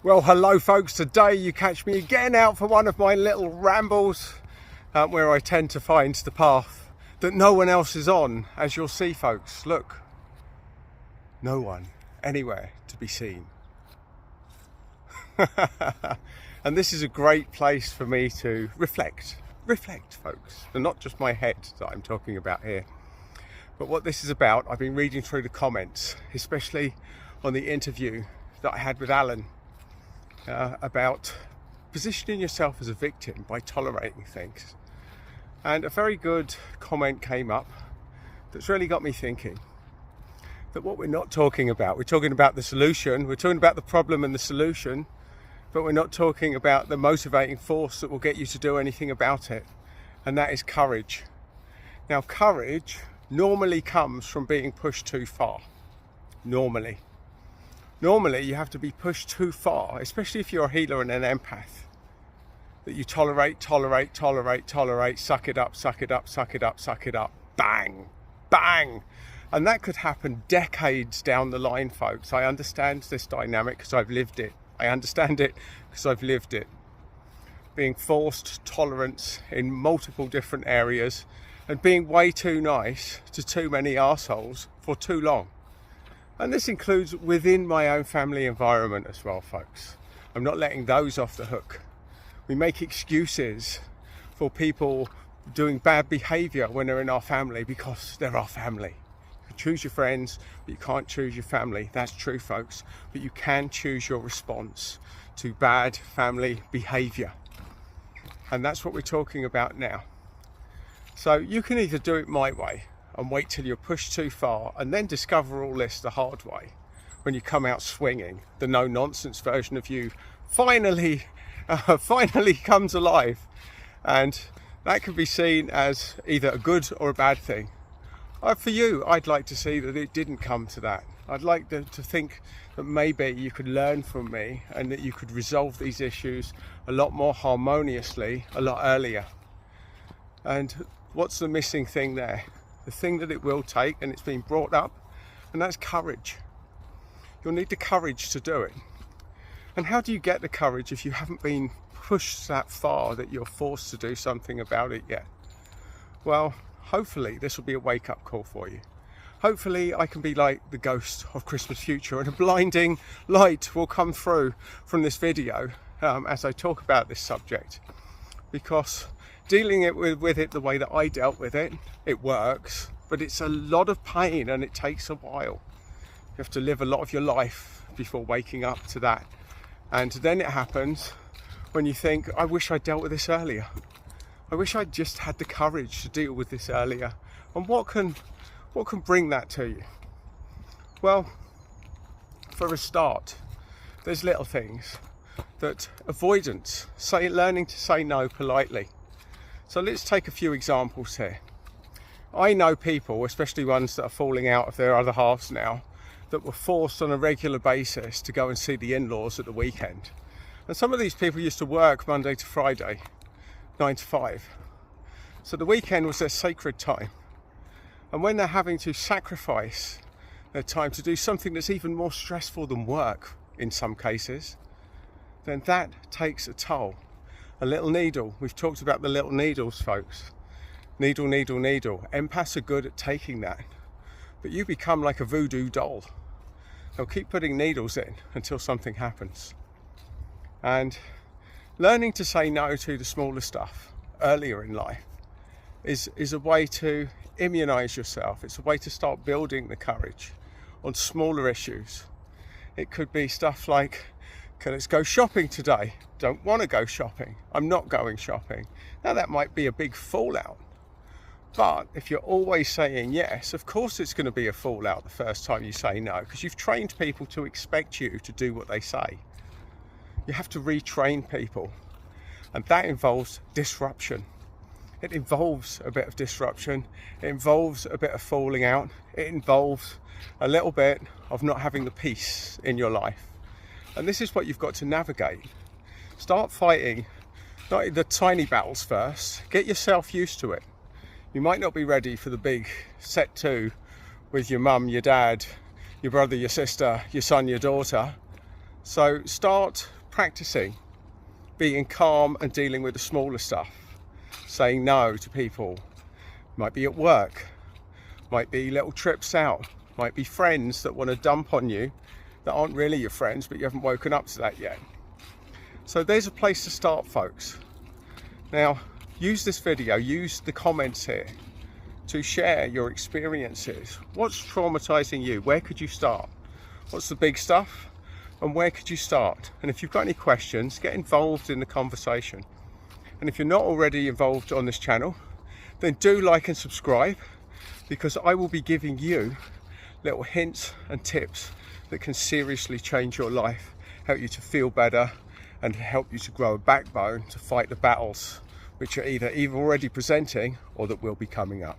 Well, hello folks. Today you catch me again out for one of my little rambles where I tend to find the path that no one else is on. As you'll see folks, look, no one anywhere to be seen. And this is a great place for me to reflect folks, and not just my head that I'm talking about here, but what this is about. I've been reading through the comments, especially on the interview that I had with Alan about positioning yourself as a victim by tolerating things. And a very good comment came up that's really got me thinking that what we're not talking about, we're talking about the solution, we're talking about the problem and the solution, but we're not talking about the motivating force that will get you to do anything about it, and that is courage. Now, courage normally comes from being pushed too far. Normally you have to be pushed too far, especially if you're a healer and an empath, that you tolerate, suck it up, bang. And that could happen decades down the line, folks. I understand this dynamic because I've lived it. I understand it because I've lived it. Being forced tolerance in multiple different areas and being way too nice to too many arseholes for too long. And this includes within my own family environment as well, folks. I'm not letting those off the hook. We make excuses for people doing bad behaviour when they're in our family because they're our family. You can choose your friends, but you can't choose your family. That's true, folks. But you can choose your response to bad family behaviour. And that's what we're talking about now. So you can either do it my way and wait till you're pushed too far and then discover all this the hard way when you come out swinging. The no-nonsense version of you finally comes alive, and that can be seen as either a good or a bad thing. For you, I'd like to see that it didn't come to that. I'd like to think that maybe you could learn from me and that you could resolve these issues a lot more harmoniously a lot earlier. And what's the missing thing there? The thing that it will take, and it's been brought up, and that's courage. You'll need the courage to do it. And how do you get the courage if you haven't been pushed that far that you're forced to do something about it yet? Well, hopefully this will be a wake-up call for you. Hopefully I can be like the ghost of Christmas future and a blinding light will come through from this video as I talk about this subject, because dealing with it the way that I dealt with it, it works, but it's a lot of pain and it takes a while. You have to live a lot of your life before waking up to that. And then it happens when you think, I wish I dealt with this earlier. I wish I'd just had the courage to deal with this earlier. And what can bring that to you? Well, for a start, there's little things that avoidance, learning to say no politely. So let's take a few examples here. I know people, especially ones that are falling out of their other halves now, that were forced on a regular basis to go and see the in-laws at the weekend. And some of these people used to work Monday to Friday, 9 to 5. So the weekend was their sacred time. And when they're having to sacrifice their time to do something that's even more stressful than work in some cases, then that takes a toll. A little needle. We've talked about the little needles, folks. Needle. Empaths are good at taking that. But you become like a voodoo doll. They'll keep putting needles in until something happens. And learning to say no to the smaller stuff earlier in life is a way to immunize yourself. It's a way to start building the courage on smaller issues. It could be stuff like, okay, let's go shopping today. Don't want to go shopping. I'm not going shopping. Now that might be a big fallout. But if you're always saying yes, of course it's going to be a fallout the first time you say no, because you've trained people to expect you to do what they say. You have to retrain people, and that involves disruption. It involves a bit of disruption. It involves a bit of falling out. It involves a little bit of not having the peace in your life. And this is what you've got to navigate. Start fighting, not the tiny battles first. Get yourself used to it. You might not be ready for the big set to with your mum, your dad, your brother, your sister, your son, your daughter. So start practicing being calm and dealing with the smaller stuff, saying no to people. Might be at work, might be little trips out, might be friends that want to dump on you that aren't really your friends, but you haven't woken up to that yet. So there's a place to start, folks. Now, use this video, use the comments here to share your experiences. What's traumatizing you? Where could you start? What's the big stuff? And where could you start? And if you've got any questions, get involved in the conversation. And if you're not already involved on this channel, then do like and subscribe, because I will be giving you little hints and tips that can seriously change your life, help you to feel better, and help you to grow a backbone to fight the battles which are either already presenting or that will be coming up.